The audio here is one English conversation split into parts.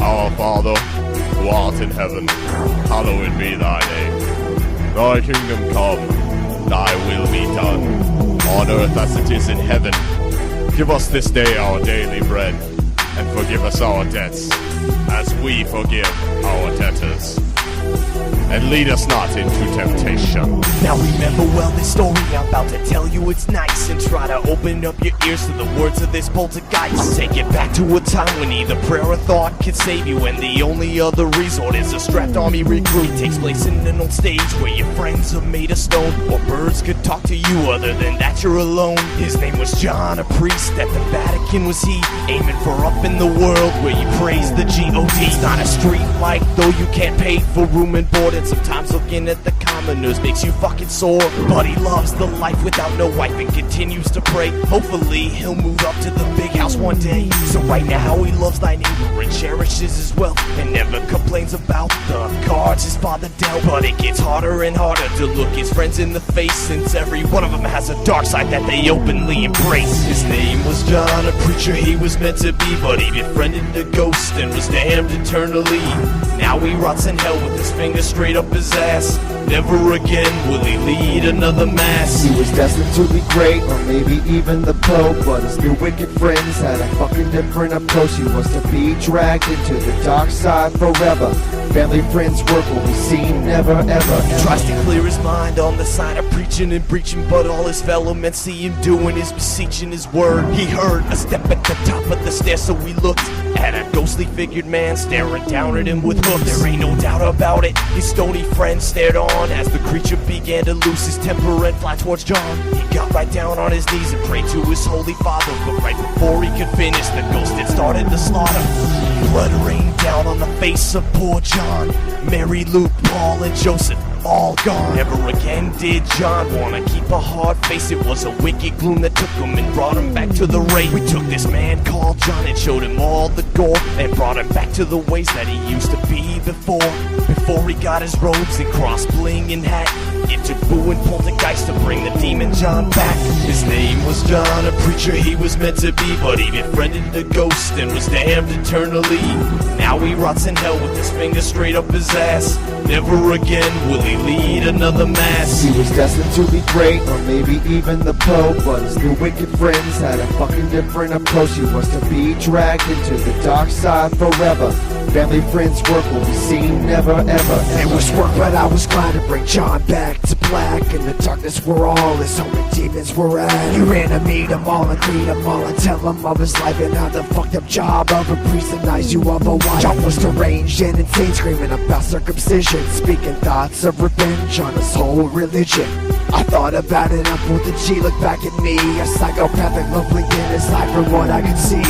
Our Father, who art in heaven, hallowed be thy name. Thy kingdom come, thy will be done, on earth as it is in heaven. Give us this day our daily bread, and forgive us our debts, as we forgive our debtors. And lead us not into temptation. Now remember well this story I'm about to tell you, it's nice. And try to open up your ears to the words of this poltergeist. Take it back to a time when neither prayer or thought could save you, and the only other resort is a strapped army recruit. It takes place in an old stage where your friends are made of stone, or birds could talk to you, other than that you're alone. His name was John, a priest at the Vatican was he, aiming for up in the world where you praise the G.O.D. It's not a street light, though you can't pay for room and board, and sometimes looking at the commoners makes you fucking sore. But he loves the life without no wife and continues to pray. Hopefully he'll move up to the big house one day. So right now he loves thy neighbor and cherishes his wealth, and never complains about the cards his father dealt. But it gets harder and harder to look his friends in the face, since every one of them has a dark side that they openly embrace. His name was John, a preacher he was meant to be, but he befriended a ghost and was damned eternally. Now he rots in hell with his finger straight up his ass. Never again will he lead another mass. He was destined to be great, or maybe even the Pope, but his new wicked friends had a fucking different approach. He was to be dragged into the dark side forever. Family, friends, work will be seen never ever. He tries to clear his mind on the side of preaching and preaching, but all his fellow men see him doing is beseeching his word. He heard a step at the top of the stairs, so he looked at a ghostly figured man staring down at him with hooks. There ain't no doubt about it, his stony friend stared on as the creature began to lose his temper and fly towards John. He got right down on his knees and prayed to his holy father, but right before he could finish, the ghost had started the slaughter. Blood rained down on the face of poor John. Mary, Luke, Paul, and Joseph all gone. Never again did John wanna keep a hard face. It was a wicked gloom that took him and brought him back to the race. We took this man called John and showed him all the gore, and brought him back to the ways that he used to be before he got his robes and cross bling and hat. It took Boo and Poltergeist to bring the demon John back. His name was John, a preacher he was meant to be, but he befriended a ghost and was damned eternally. Now he rots in hell with his finger straight up his ass. Never again will he lead another mass. He was destined to be great, or maybe even the Pope, but his new wicked friends had a fucking different approach. He was to be dragged into the dark side forever. Family, friends, work will be seen never ever. It was work, but I was glad to bring John back to black. In the darkness where all his homie demons were at. You ran to meet them all and greet them all and tell them of his life and how the fucked up job of a priest denies you of a wife. John was deranged and insane, screaming about circumcision, speaking thoughts of revenge on his whole religion. I thought about it, I pulled the G, looked back at me, a psychopathic love blinking in his eye from what I could see.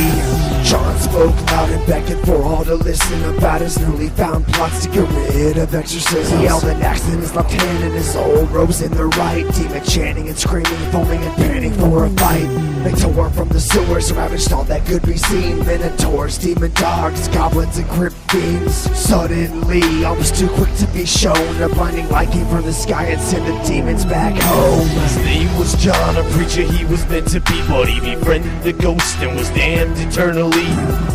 John spoke loud and beckoned for all to listen about his newly found plots to get rid of exorcisms. He held an axe in his left hand and his old robes in the right, demon chanting and screaming, foaming and panting for a fight. They tore from the sewers, ravaged all that could be seen. Minotaurs, demon dogs, goblins and crypt fiends. Suddenly, I was too quick to be shown. A blinding light came from the sky and sent the demons back home. His name was John, a preacher he was meant to be, but he befriended the ghost and was damned eternally.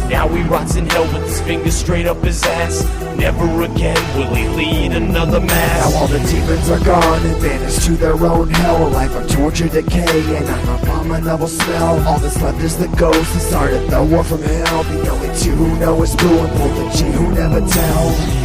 Now he rots in hell with his fingers straight up his ass. Never again will he lead another mass. Now all the demons are gone and vanished to their own hell. A life of torture, decay, and an abominable smell. All that's left is the ghost that started the war from hell. The only two who know is Boo and Pull the G who never tell.